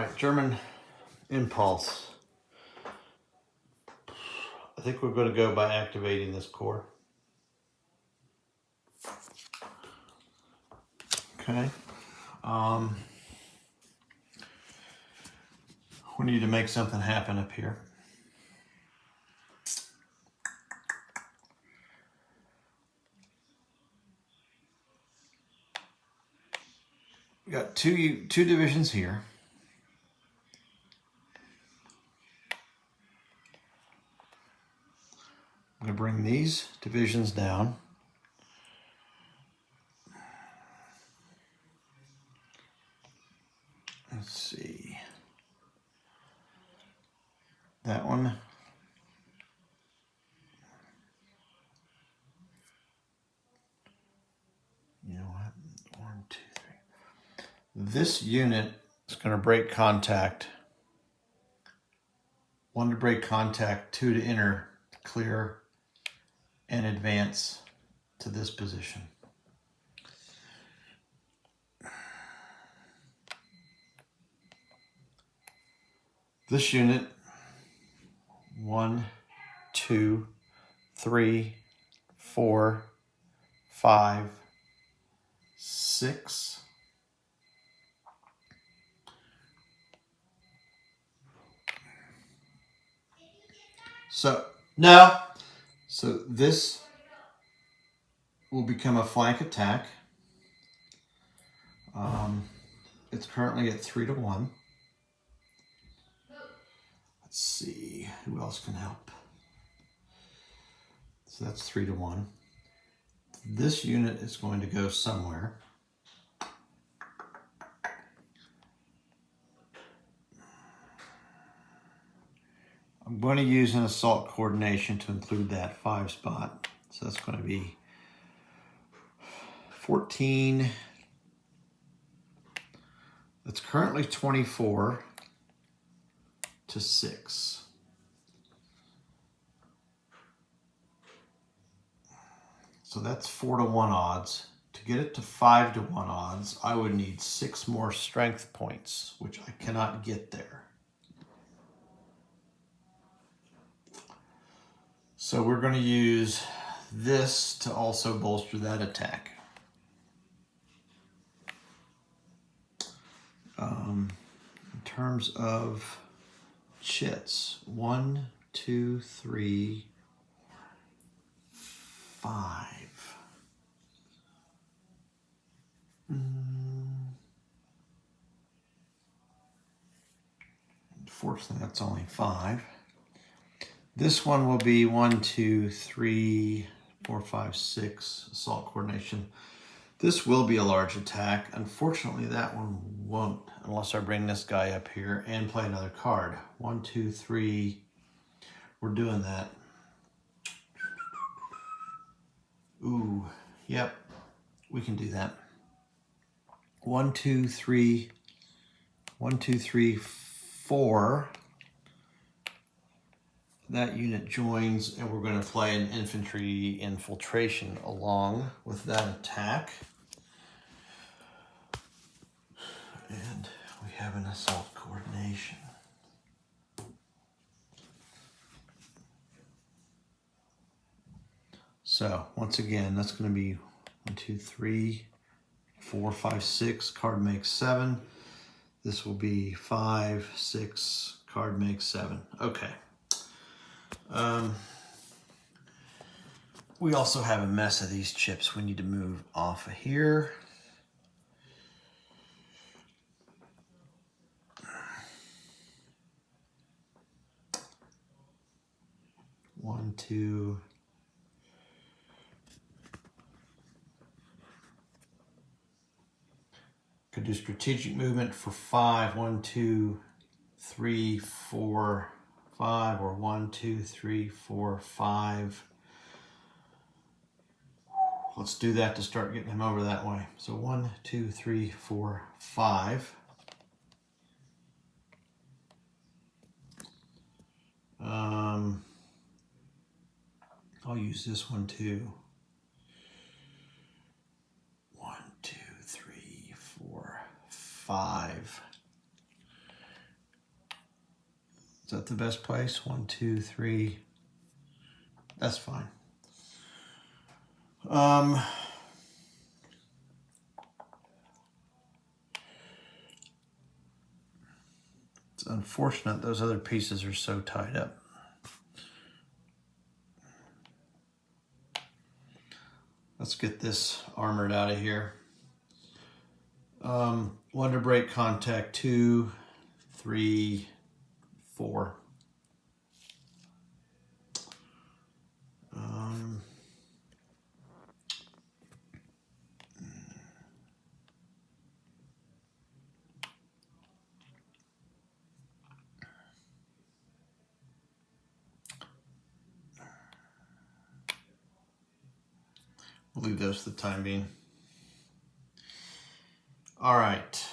right, German impulse. I think we're going to go by activating this core. Okay. We need to make something happen up here. We got two divisions here. I'm going to bring these divisions down. Let's see. That one. You know what? 1, 2, 3. This unit is going to break contact. 1 to break contact, 2 to enter, clear, and advance to this position. This unit, 1, 2, 3, 4, 5, 6. So this will become a flank attack. It's currently at 3 to 1. Let's see who else can help. So that's 3 to 1. This unit is going to go somewhere. I'm going to use an assault coordination to include that 5 spot. So that's going to be 14. That's currently 24 to 6. So that's 4 to 1 odds. To get it to 5 to 1 odds, I would need 6 more strength points, which I cannot get there. So we're going to use this to also bolster that attack. In terms of chits, 1, 2, 3, 5. Unfortunately, that's only 5. This one will be 1, 2, 3, 4, 5, 6, assault coordination. This will be a large attack. Unfortunately, that one won't, unless I bring this guy up here and play another card. 1, 2, 3, we're doing that. Ooh, yep, we can do that. 1, 2, 3, 1, 2, 3, 4. That unit joins, and we're going to play an infantry infiltration along with that attack. And we have an assault coordination. So once again, that's going to be 1, 2, 3, 4, 5, 6. Card makes 7. This will be 5, 6. Card makes 7. Okay. We also have a mess of these chips we need to move off of here. One, two. Could do strategic movement for 5. 1, 2, 3, 4, 5, or 1, 2, 3, 4, 5. Let's do that to start getting him over that way. So 1, 2, 3, 4, 5. I'll use this one too. 1, 2, 3, 4, 5. that the best place? 1, 2, 3. That's fine. It's unfortunate those other pieces are so tied up. Let's get this armored out of here. Wonder break contact 2, 3, 4. We'll leave those for the time being. All right.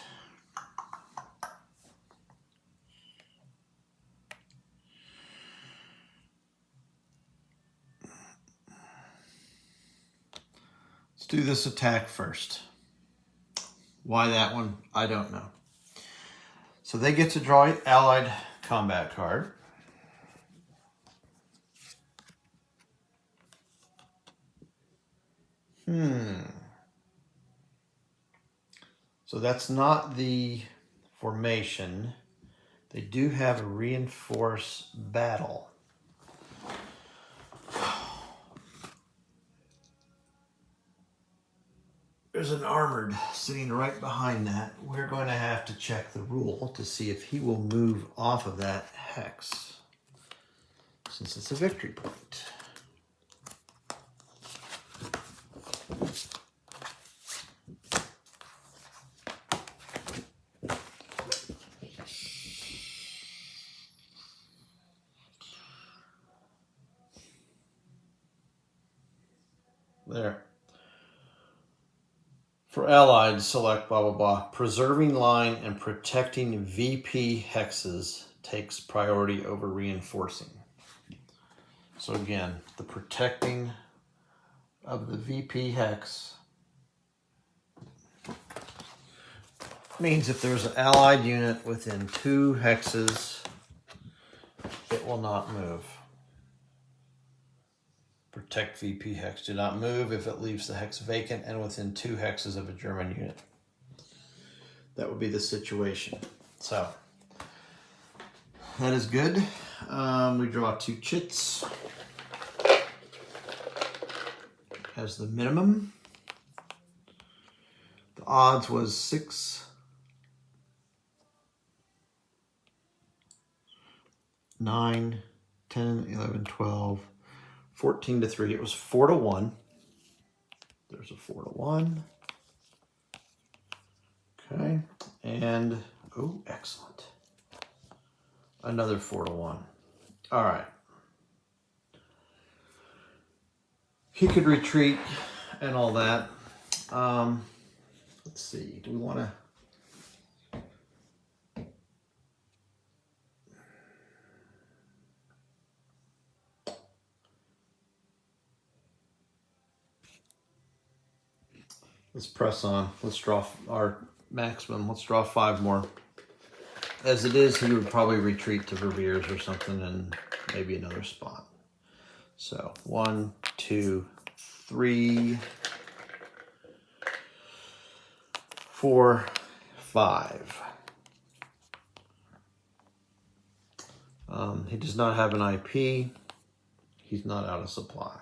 Let's do this attack first. Why that one? I don't know. So they get to draw an allied combat card. So that's not the formation. They do have a reinforced battle. There's an armored sitting right behind that. We're going to have to check the rule to see if he will move off of that hex, since it's a victory point. There. For allied, select blah, blah, blah. Preserving line and protecting VP hexes takes priority over reinforcing. So again, the protecting of the VP hex means if there's an allied unit within 2 hexes, it will not move. Protect VP hex. Do not move if it leaves the hex vacant and within 2 hexes of a German unit. That would be the situation. So that is good. We draw 2 chits as the minimum. The odds was 6, 9, 10, 11, 12, 14 to 3. It was 4 to 1. There's a 4 to 1. Okay. And, oh, excellent. Another 4 to 1. All right. He could retreat and all that. Let's see. Do we want to... Let's press on. Let's draw our maximum. Let's draw 5 more. As it is, he would probably retreat to Verviers or something and maybe another spot. So 1, 2, 3, 4, 5. He does not have an IP. He's not out of supply.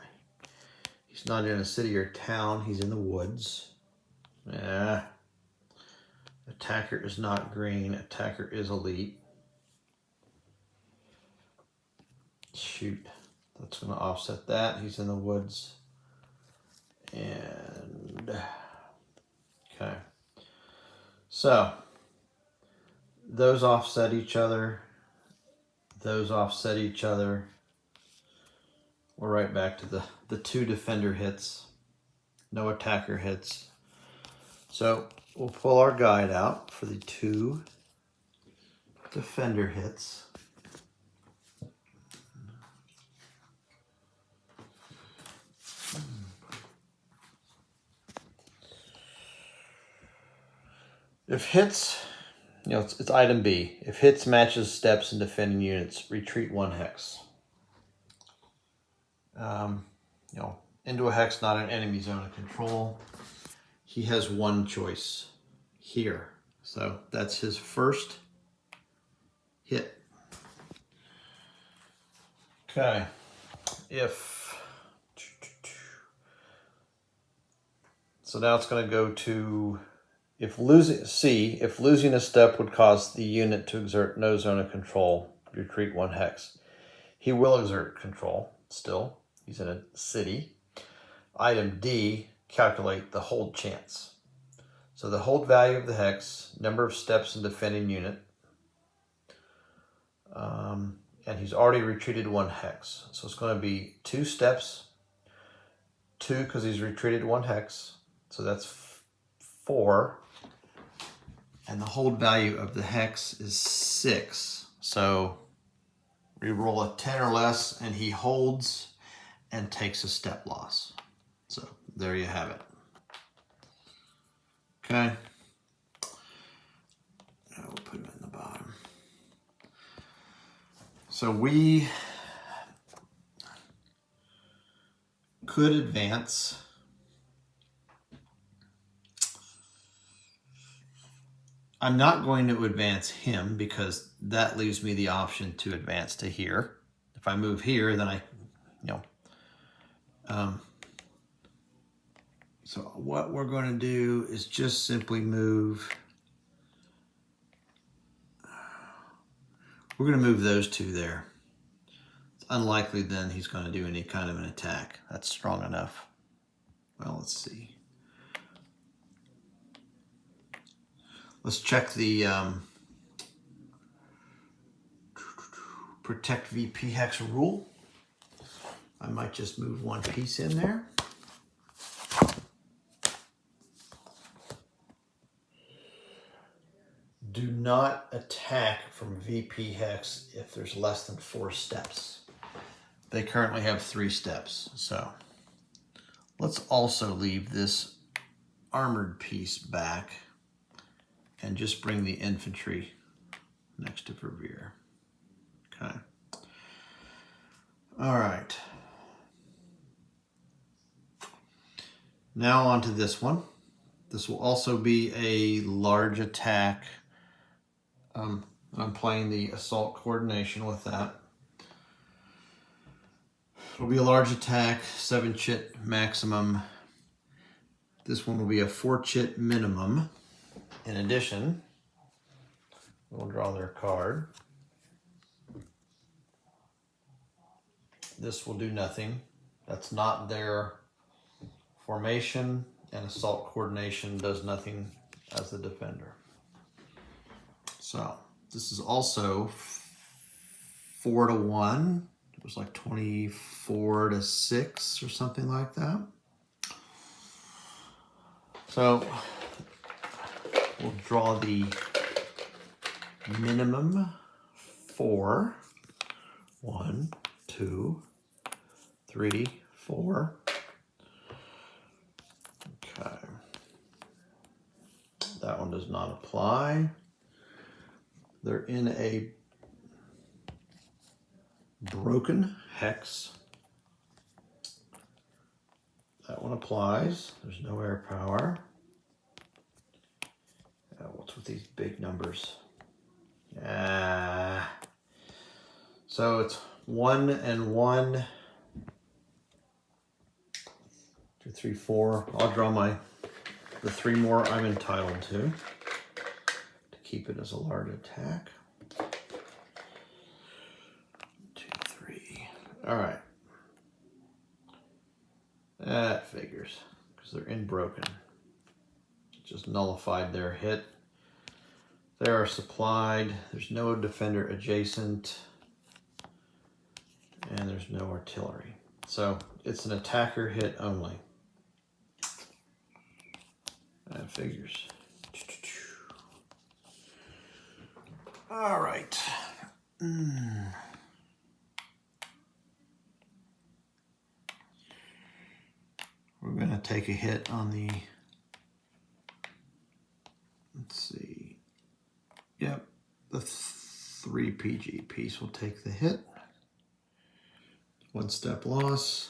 He's not in a city or town. He's in the woods. Yeah. Attacker is not green. Attacker is elite. Shoot. That's going to offset that. He's in the woods. And... okay. So, those offset each other. Those offset each other. We're right back to the 2 defender hits. No attacker hits. So we'll pull our guide out for the 2 defender hits. If hits, it's item B. If hits matches steps and defending units, retreat 1 hex. Into a hex, not an enemy zone of control. He has one choice here. So that's his first hit. Okay. So now it's going to go to, if losing a step would cause the unit to exert no zone of control, retreat 1 hex. He will exert control still. He's in a city. Item D, calculate the hold chance. So the hold value of the hex, number of steps in defending unit, and he's already retreated 1 hex. So it's going to be 2 steps, 2 because he's retreated 1 hex. So that's 4. And the hold value of the hex is 6. So we roll a 10 or less and he holds and takes a step loss. So there you have it. Okay. Now we'll put him in the bottom. So we could advance. I'm not going to advance him because that leaves me the option to advance to here. If I move here, then so what we're going to do is just simply move. We're going to move those 2 there. It's unlikely then he's going to do any kind of an attack. That's strong enough. Well, let's see. Let's check the Protect VP Hex rule. I might just move 1 piece in there. Do not attack from VP Hex if there's less than 4 steps. They currently have 3 steps, so let's also leave this armored piece back and just bring the infantry next to Verveer. Okay. All right. Now on to this one. This will also be a large attack. I'm playing the assault coordination with that. It'll be a large attack, 7 chit maximum. This one will be a 4 chit minimum. In addition, we'll draw their card. This will do nothing. That's not their formation, and assault coordination does nothing as the defender. So this is also 4 to 1. It was like 24 to 6 or something like that. So we'll draw the minimum 4. 1, 2, 3, 4. Okay. That one does not apply. They're in a broken hex. That one applies. There's no air power. What's with these big numbers? So it's 1 and 1. 2, 3, 4. I'll draw the 3 more I'm entitled to keep it as a large attack. 2, 3. All right. That figures because they're in broken. Just nullified their hit. They are supplied. There's no defender adjacent. And there's no artillery. So it's an attacker hit only. That figures. All right. We're going to take a hit on the, let's see, Yep, the 3 PG piece will take the hit. 1 step loss.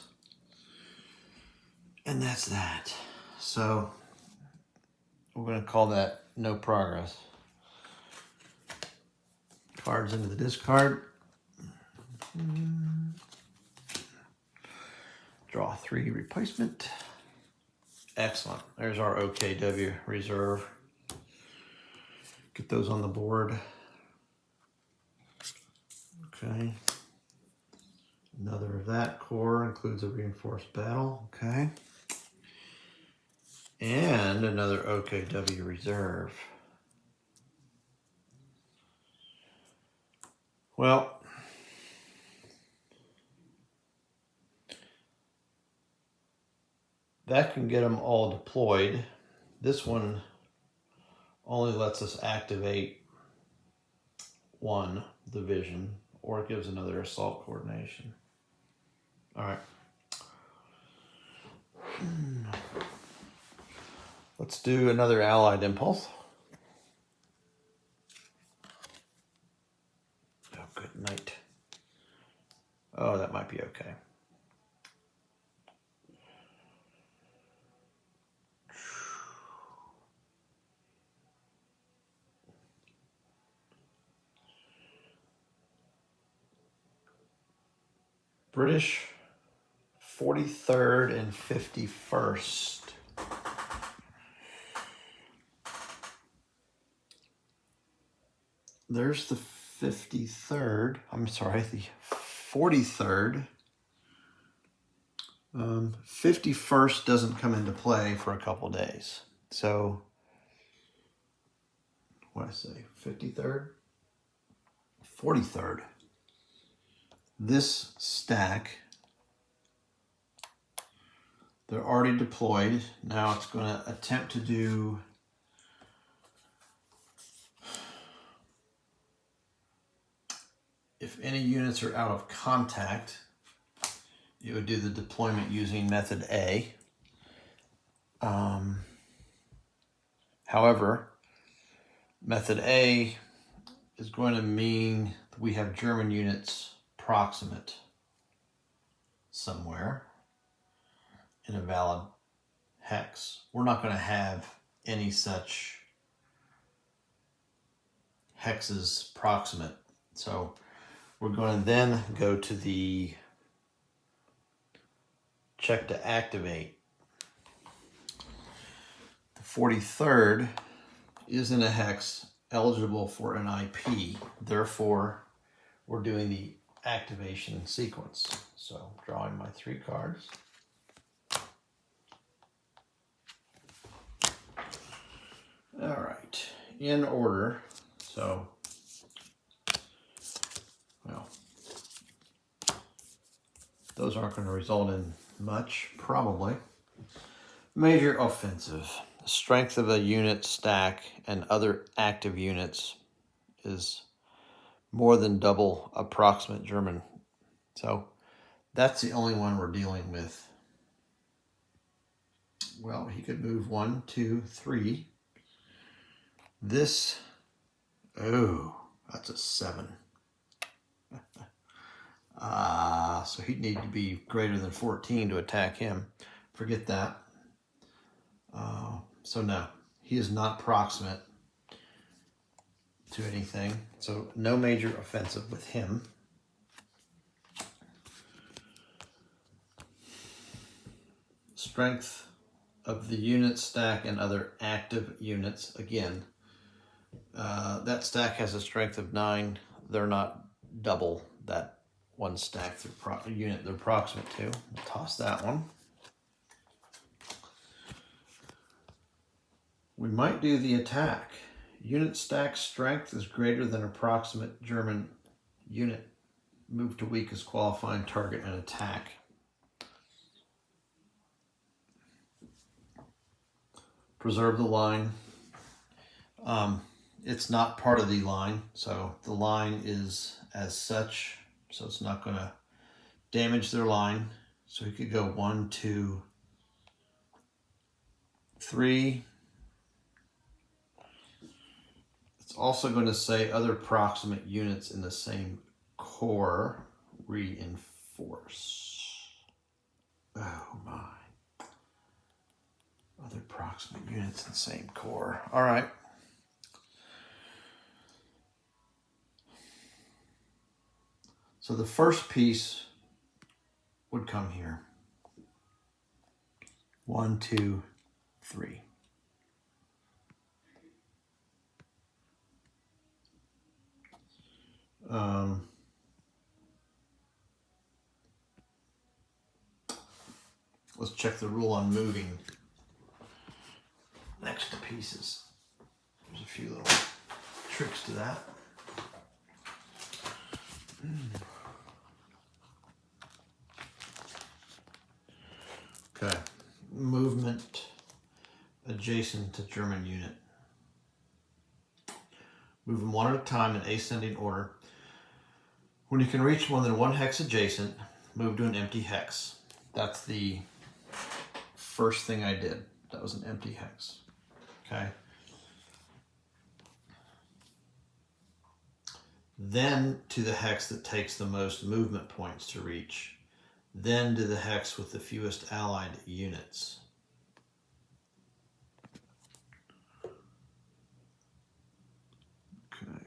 And that's that. So we're going to call that no progress. Cards into the discard. Draw 3 replacement. Excellent. There's our OKW reserve. Get those on the board. Okay. Another of that core includes a reinforced battle. Okay. And another OKW reserve. Well, that can get them all deployed. This one only lets us activate 1 division, or it gives another assault coordination. All right. Let's do another Allied impulse. Oh, good night. Oh, that might be okay. British 43rd and 51st. There's the 53rd. I'm sorry, the 43rd. 51st doesn't come into play for a couple days. So, what did I say? 53rd? 43rd. This stack, they're already deployed. Now it's going to attempt to do if any units are out of contact, you would do the deployment using method A. However, method A is going to mean we have German units proximate somewhere in a valid hex. We're not going to have any such hexes proximate. So we're going to then go to the check to activate. The 43rd is in a hex eligible for an IP. Therefore, we're doing the activation sequence. So drawing my 3 cards. All right, in order. So, well, those aren't going to result in much, probably. Major offensive. The strength of a unit stack and other active units is more than double approximate German. So that's the only one we're dealing with. Well, he could move 1, 2, 3. This, oh, that's a 7. So he'd need to be greater than 14 to attack him. Forget that. So no, he is not proximate to anything. So no major offensive with him. Strength of the unit stack and other active units. Again, that stack has a strength of 9. They're not double that one stack unit they're proximate to. Toss that one. We might do the attack. Unit stack strength is greater than approximate German unit. Move to weakest qualifying target and attack. Preserve the line. It's not part of the line, so the line is as such, so it's not going to damage their line. So he could go 1, 2, 3. It's also going to say other proximate units in the same core reinforce. Oh my. Other proximate units in the same core. All right. So the first piece would come here. 1, 2, 3. Let's check the rule on moving next to pieces. There's a few little tricks to that. Okay, movement adjacent to German unit. Move them one at a time in ascending order. When you can reach more than one hex adjacent, move to an empty hex. That's the first thing I did. That was an empty hex. Okay. Then to the hex that takes the most movement points to reach. Then to the hex with the fewest allied units. Okay.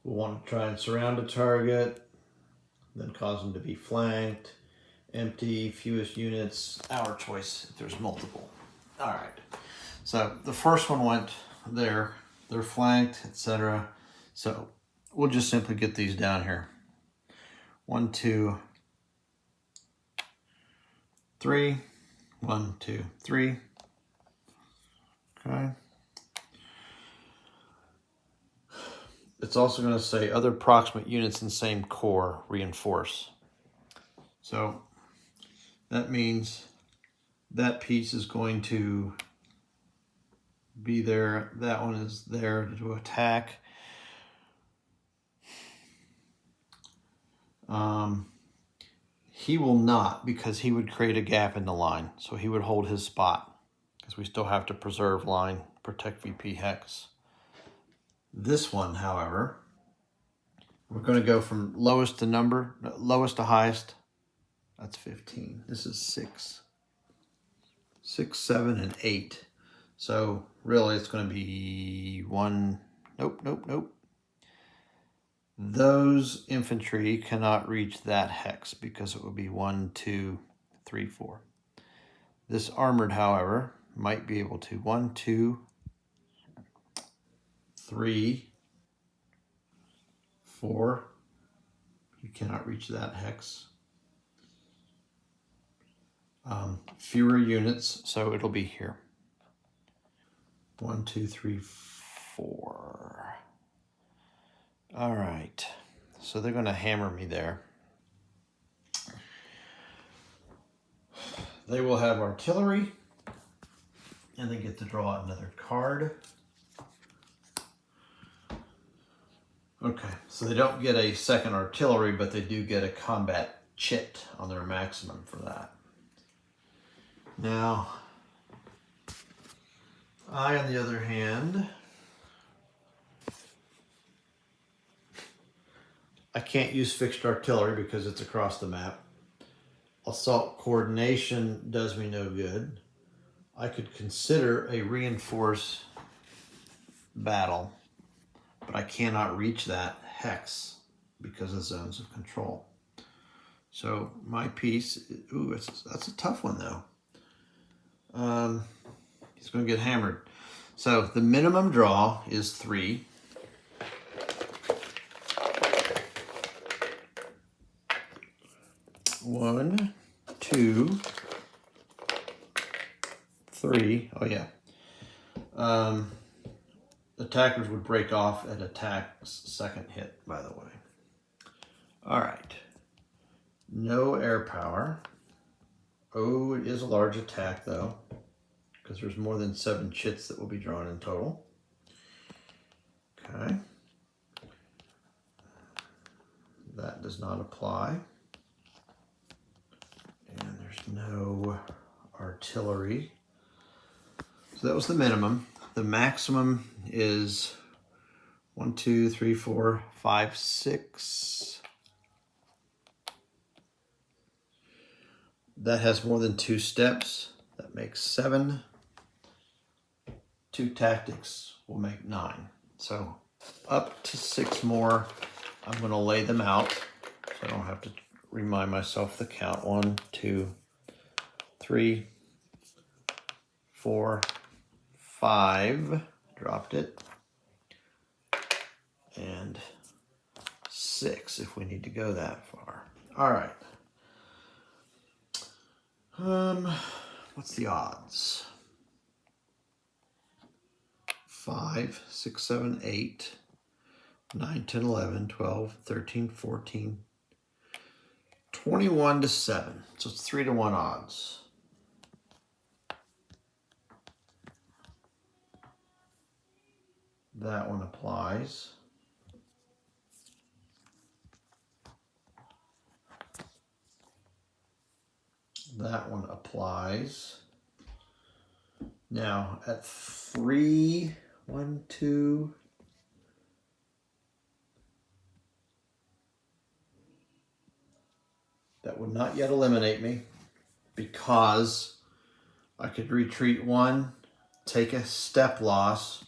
We'll want to try and surround a target, then cause them to be flanked, empty, fewest units, our choice if there's multiple. All right, so the first one went there, they're flanked, etc. So we'll just simply get these down here. 1, 2, 3, 1, 2, 3. Okay. It's also going to say other proximate units in same core reinforce. So that means that piece is going to be there. That one is there to attack. He will not, because he would create a gap in the line. So he would hold his spot because we still have to preserve line, protect VP Hex. This one, however, we're going to go from lowest to highest. That's 15. This is 6. 6, 7, and 8. So really it's going to be 1. Nope. Those infantry cannot reach that hex because it would be 1, 2, 3, 4. This armored, however, might be able to 1, 2, 3, 4. You cannot reach that hex. Fewer units, so it'll be here. 1, 2, 3, 4. All right, so they're going to hammer me there. They will have artillery, and they get to draw another card. Okay, so they don't get a second artillery, but they do get a combat chit on their maximum for that. Now, I, on the other hand, I can't use fixed artillery because it's across the map. Assault coordination does me no good. I could consider a reinforce battle, but I cannot reach that hex because of zones of control. So my piece, ooh, that's a tough one though. He's going to get hammered. So the minimum draw is 3. One, 2, 3. Oh yeah. attackers would break off at attack's second hit, by the way. All right. No air power. Oh, it is a large attack, though, because there's more than 7 chits that will be drawn in total. Okay. That does not apply. And there's no artillery. So that was the minimum. The maximum is 1, 2, 3, 4, 5, 6. That has more than 2 steps. That makes 7. 2 tactics will make 9. So up to 6 more. I'm going to lay them out so I don't have to remind myself the count. 1, 2, 3, 4, 5. Dropped it. And 6 if we need to go that far. All right. What's the odds? 5, 6, 7, 8, 9, 10, 11, 12, 13, 14, 21 to 7. So it's 3 to 1 odds. That one applies. That one applies. Now at 3, 1, 2, that would not yet eliminate me because I could retreat 1, take a step loss,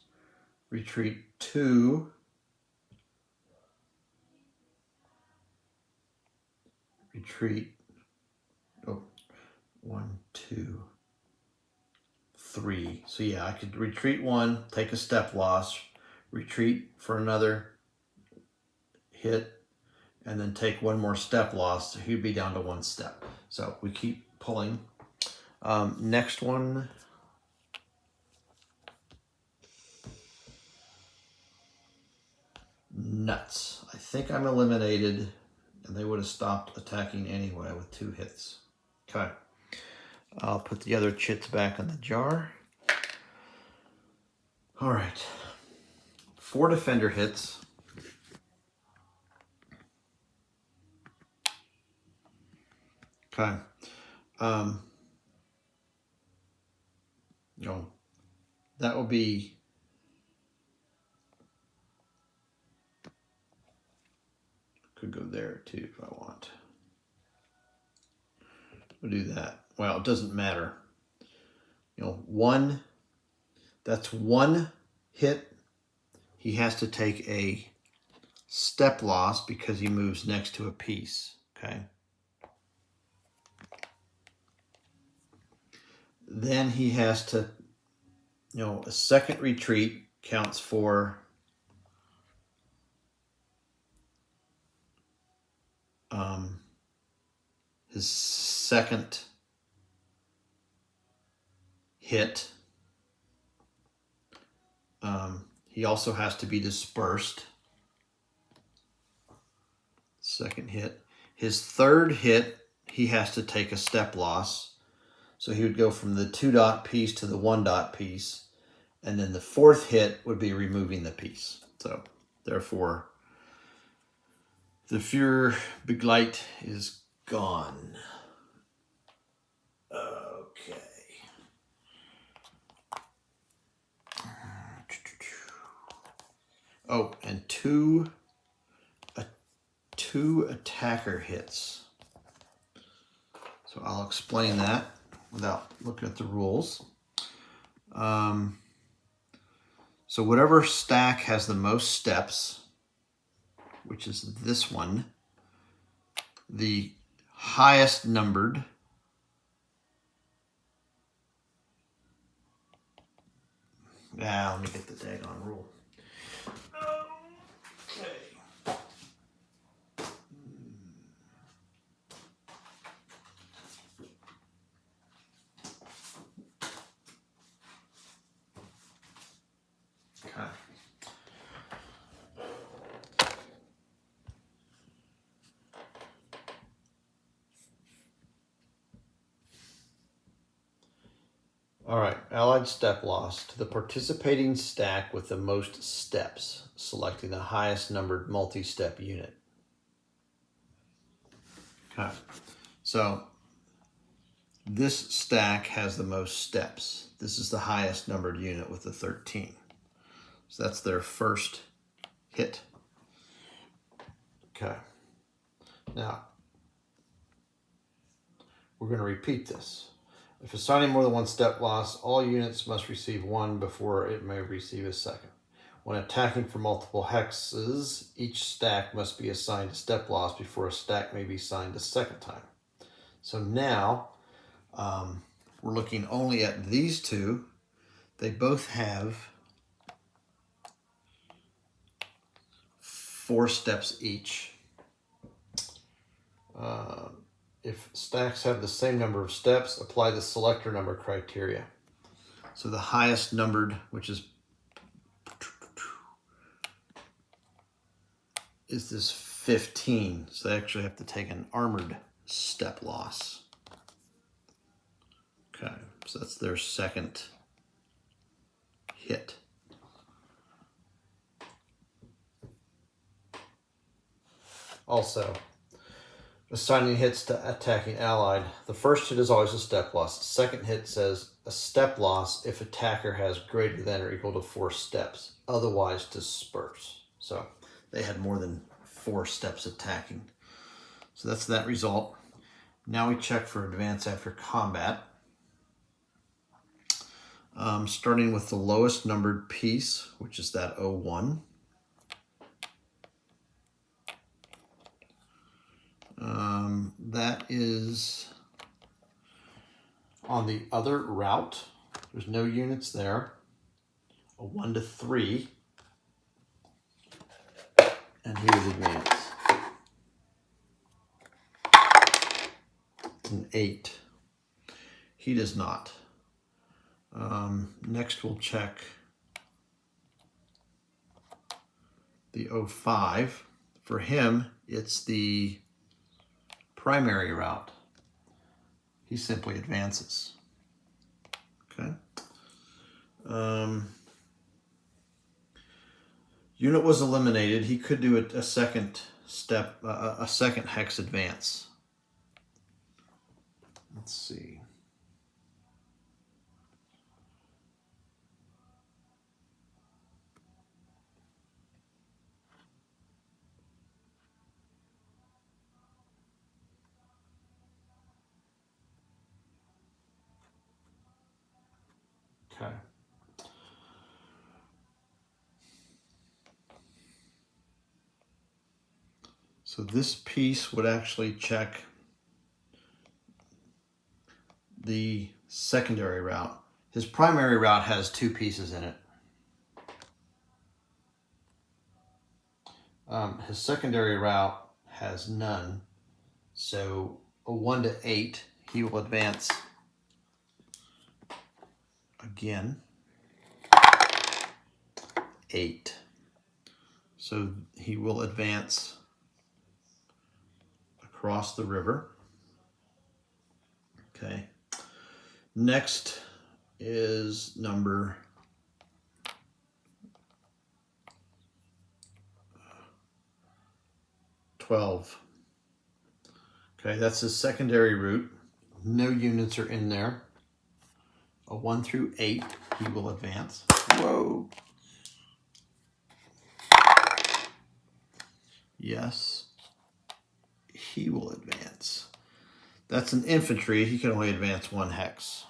retreat 2, retreat, 1, 2, 3. So yeah, I could retreat 1, take a step loss, retreat for another hit, and then take 1 more step loss. So he'd be down to 1 step. So we keep pulling. Next one. Nuts. I think I'm eliminated, and they would have stopped attacking anyway with 2 hits. Okay. I'll put the other chits back in the jar. All right. 4 defender hits. Okay. That will be could go there too if I want. We'll do that. Well, it doesn't matter. 1, that's 1 hit. He has to take a step loss because he moves next to a piece. Okay. Then he has to, a second retreat counts for his second hit. He also has to be dispersed. Second hit. His third hit, he has to take a step loss. So he would go from the 2 dot piece to the 1 dot piece. And then the 4th hit would be removing the piece. So therefore, the Führer Begleit is gone. Okay. Oh, and two attacker hits. So I'll explain that without looking at the rules. So whatever stack has the most steps, which is this one, the highest numbered let me get the daggone rule. Okay. Okay. All right, allied step loss to the participating stack with the most steps, selecting the highest numbered multi-step unit. Okay, so this stack has the most steps. This is the highest numbered unit with the 13. So that's their first hit. Okay, now we're going to repeat this. If assigning more than one step loss, all units must receive one before it may receive a second. When attacking for multiple hexes, each stack must be assigned a step loss before a stack may be assigned a second time. So now we're looking only at these two. They both have 4 steps each. If stacks have the same number of steps, apply the selector number criteria. So the highest numbered, which is this 15. So they actually have to take an armored step loss. Okay, so that's their second hit. Also, assigning hits to attacking allied. The first hit is always a step loss. The second hit says a step loss if attacker has greater than or equal to 4 steps. Otherwise disperse. So they had more than 4 steps attacking. So that's that result. Now we check for advance after combat. Starting with the lowest numbered piece, which is that 01. That is on the other route. There's no units there. A 1 to 3. And he would advance. An 8. He does not. Next we'll check the 05. For him, it's the primary route. He simply advances. Okay. Unit was eliminated. He could do a second step, a second hex advance. Let's see. Okay. So this piece would actually check the secondary route. His primary route has 2 pieces in it. His secondary route has none. So a 1 to 8, he will advance again. 8. So he will advance across the river. Okay. Next is number 12. Okay, that's his secondary route. No units are in there. A 1 through 8, he will advance. Whoa. Yes, he will advance. That's an infantry. He can only advance 1 hex.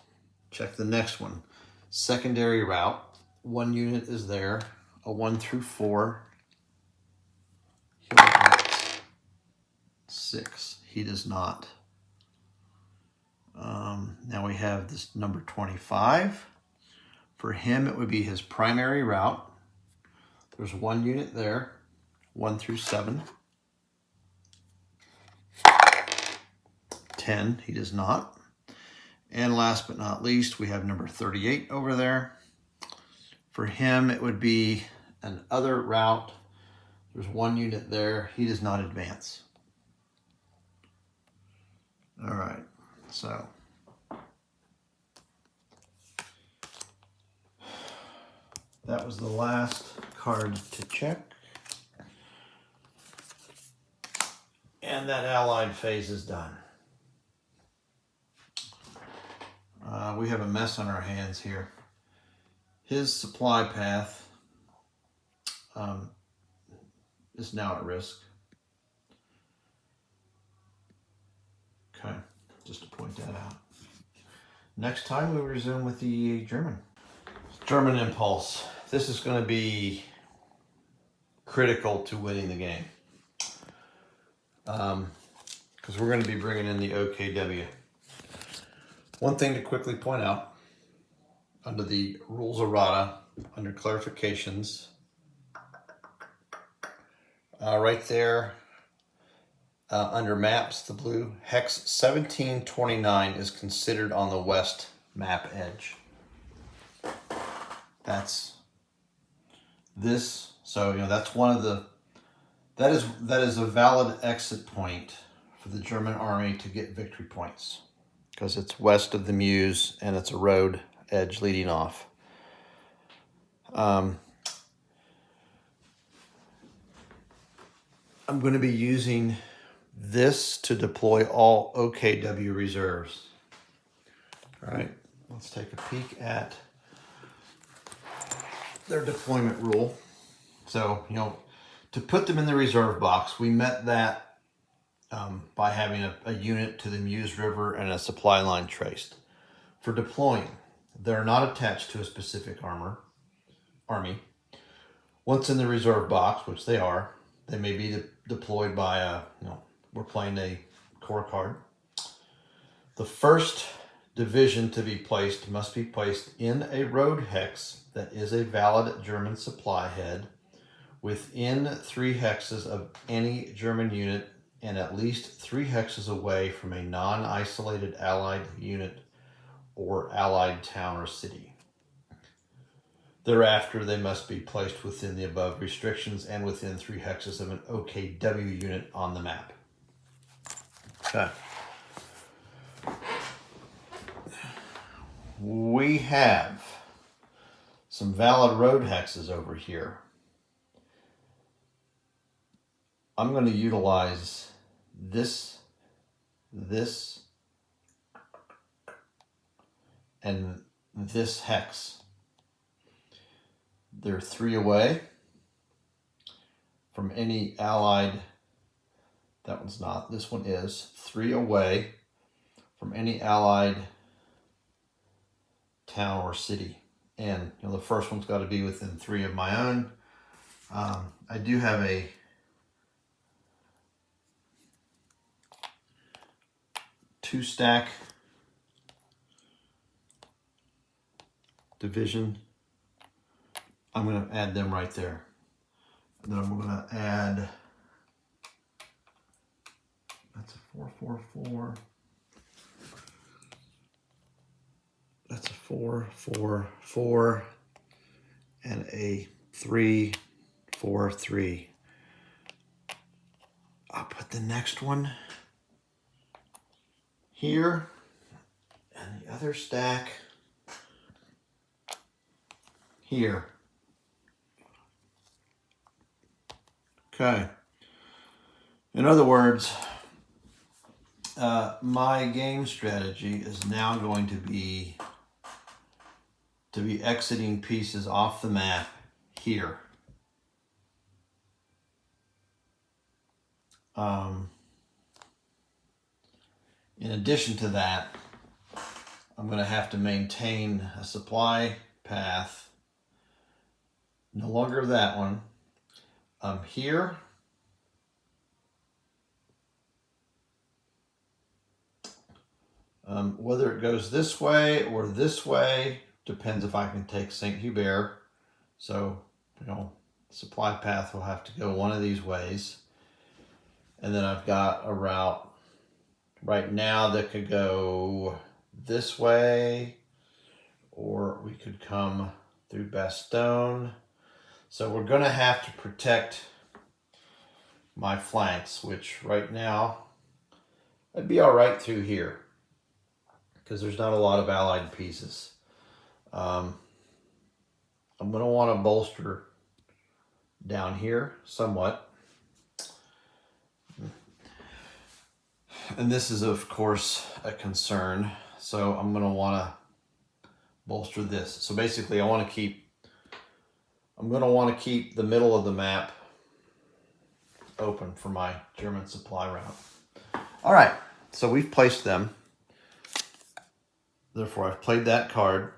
Check the next one. Secondary route. 1 unit is there. A 1 through 4. He'll advance 6. He does not. Now we have this number 25. For him, it would be his primary route. There's 1 unit there. 1 through 7. 10, he does not. And last but not least, we have number 38 over there. For him, it would be an other route. There's 1 unit there. He does not advance. All right, so That was the last card to check. And that Allied phase is done. We have a mess on our hands here. His supply path is now at risk. Okay, just to point that out. Next time we resume with the German impulse. This is going to be critical to winning the game. Because we're going to be bringing in the OKW. One thing to quickly point out, under the rules errata, under clarifications, right there, under maps, the blue, hex 1729 is considered on the west map edge. That's this, so that's one of the, that is a valid exit point for the German army to get victory points, because it's west of the Meuse and it's a road edge leading off. I'm going to be using this to deploy all OKW reserves. All right, let's take a peek at their deployment rule. So, to put them in the reserve box, we met that by having a unit to the Meuse River and a supply line traced. For deploying, they're not attached to a specific army. Once in the reserve box, which they are, they may be deployed by we're playing a corps card. The first division to be placed must be placed in a road hex that is a valid German supply head within 3 hexes of any German unit and at least 3 hexes away from a non-isolated Allied unit or Allied town or city. Thereafter, they must be placed within the above restrictions and within 3 hexes of an OKW unit on the map. Okay. We have some valid road hexes over here. I'm going to utilize this, and this hex. They're 3 away from any Allied, that one's not, this one is 3 away from any Allied town or city. And the first one's got to be within 3 of my own. I do have a two-stack division. I'm going to add them right there. And then I'm going to add, that's a 4-4-4. That's a 4-4-4 and a 3-4-3. I'll put the next one here and the other stack here. Okay. In other words, my game strategy is now going to be exiting pieces off the map here. In addition to that, I'm going to have to maintain a supply path, no longer that one, here. Whether it goes this way or this way depends if I can take St. Hubert. So, supply path will have to go one of these ways. And then I've got a route right now that could go this way, or we could come through Bastogne. So we're going to have to protect my flanks, which right now I'd be all right through here because there's not a lot of Allied pieces. I'm going to want to bolster down here somewhat. And this is, of course, a concern. So I'm going to want to bolster this. So basically, I'm going to want to keep the middle of the map open for my German supply route. All right, so we've placed them. Therefore, I've played that card.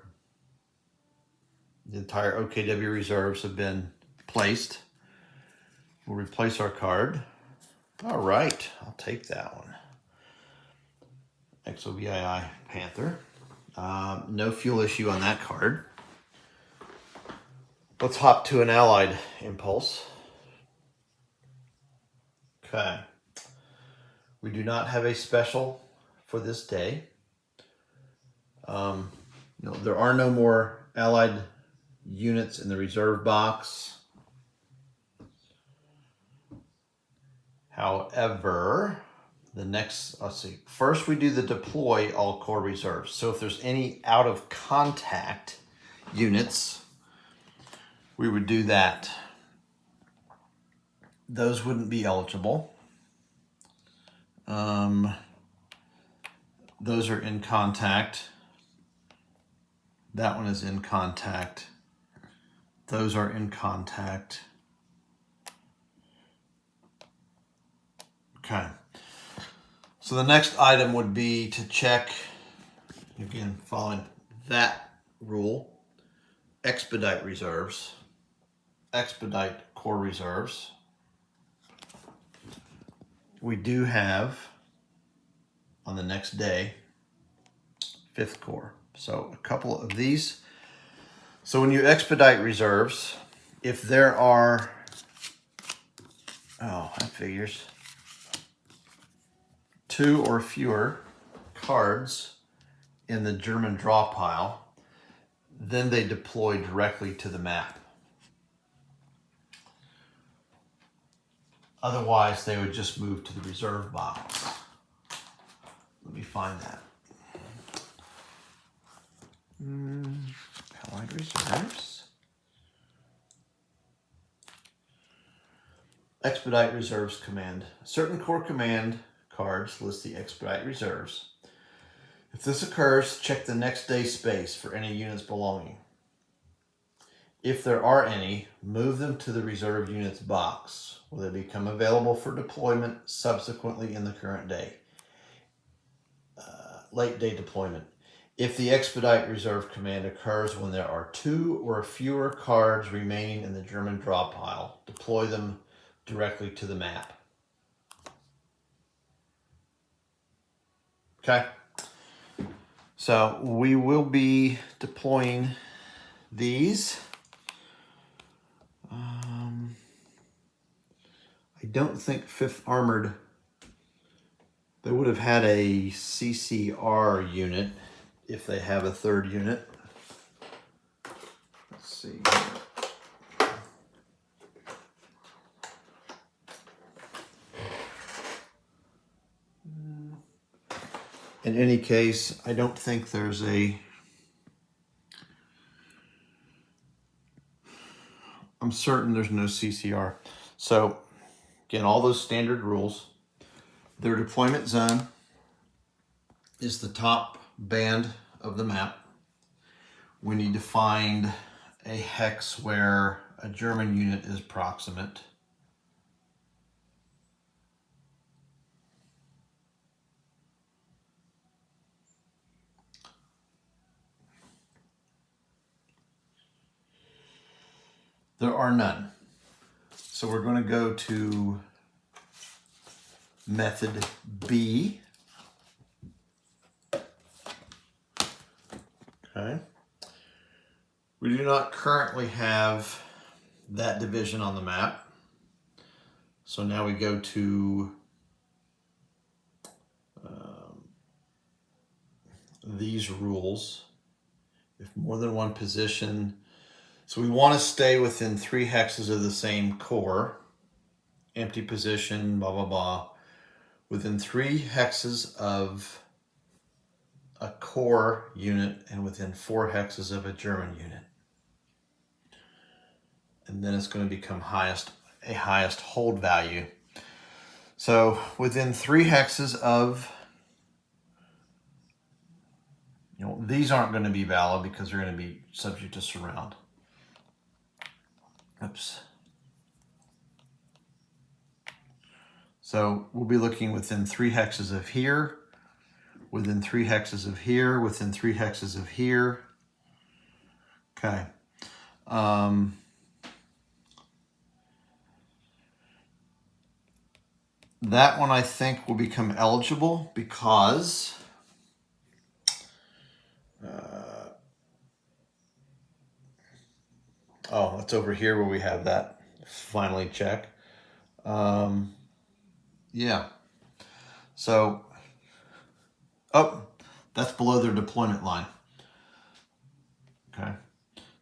The entire OKW reserves have been placed. We'll replace our card. All right, I'll take that one. XOVII Panther. No fuel issue on that card. Let's hop to an allied impulse. Okay. We do not have a special for this day. No, there are no more allied units in the reserve box. However, the next, let's see, first we do the deploy all core reserves. So if there's any out of contact units, we would do that. Those wouldn't be eligible. Those are in contact. That one is in contact. Those are in contact. Okay. So the next item would be to check, again, following that rule, expedite reserves, expedite core reserves. We do have, on the next day, 5th Corps. So a couple of these. So when you expedite reserves, if there are, that figures, 2 or fewer cards in the German draw pile, then they deploy directly to the map. Otherwise, they would just move to the reserve box. Let me find that. Allied reserves. Expedite reserves command. Certain core command cards list the expedite reserves. If this occurs, check the next day space for any units belonging. If there are any, move them to the reserve units box, where they become available for deployment subsequently in the current day. Late day deployment. If the expedite reserve command occurs when there are 2 or fewer cards remaining in the German draw pile, deploy them directly to the map. Okay. So we will be deploying these. I don't think 5th Armored, they would have had a CCR unit if they have a 3rd unit. Let's see here. In any case, I don't think there's I'm certain there's no CCR. So again, all those standard rules. Their deployment zone is the top band of the map. We need to find a hex where a German unit is proximate. There are none. So we're going to go to method B. Okay. We do not currently have that division on the map. So now we go to these rules. If more than one position, so we want to stay within 3 hexes of the same core, empty position, blah, blah, blah, within 3 hexes of a core unit and within 4 hexes of a German unit. and then it's going to become a highest hold value. So within 3 hexes of, these aren't going to be valid because they're going to be subject to surround. Oops. So we'll be looking within 3 hexes of here, within 3 hexes of here, within 3 hexes of here. Okay. That one I think will become eligible because oh, it's over here where we have that finally check. Yeah. So, oh, that's below their deployment line. Okay.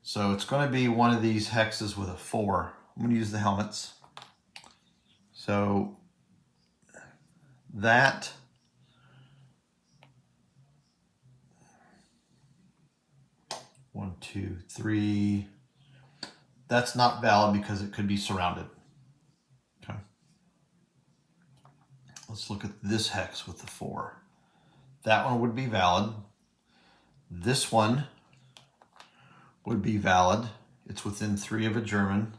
So it's going to be one of these hexes with a 4. I'm going to use the helmets. So that 1, 2, 3. That's not valid because it could be surrounded. Okay. Let's look at this hex with the 4. That one would be valid. This one would be valid. It's within 3 of a German.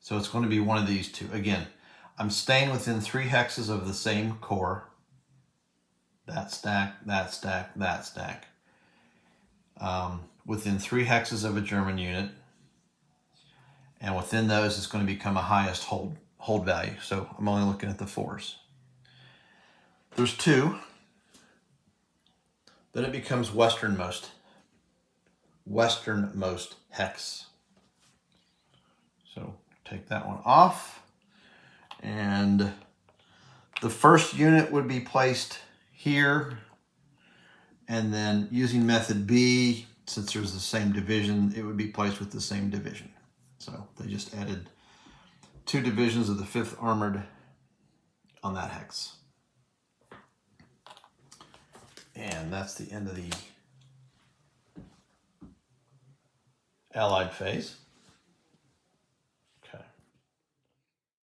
So it's going to be one of these two. Again, I'm staying within 3 hexes of the same core. That stack, that stack, that stack. Within 3 hexes of a German unit. And within those, it's going to become a highest hold value. So I'm only looking at the 4s. There's 2. Then it becomes westernmost hex. So take that one off. And the first unit would be placed here. And then using method B, since there's the same division, it would be placed with the same division. So they just added 2 divisions of the 5th Armored on that hex. And that's the end of the Allied phase.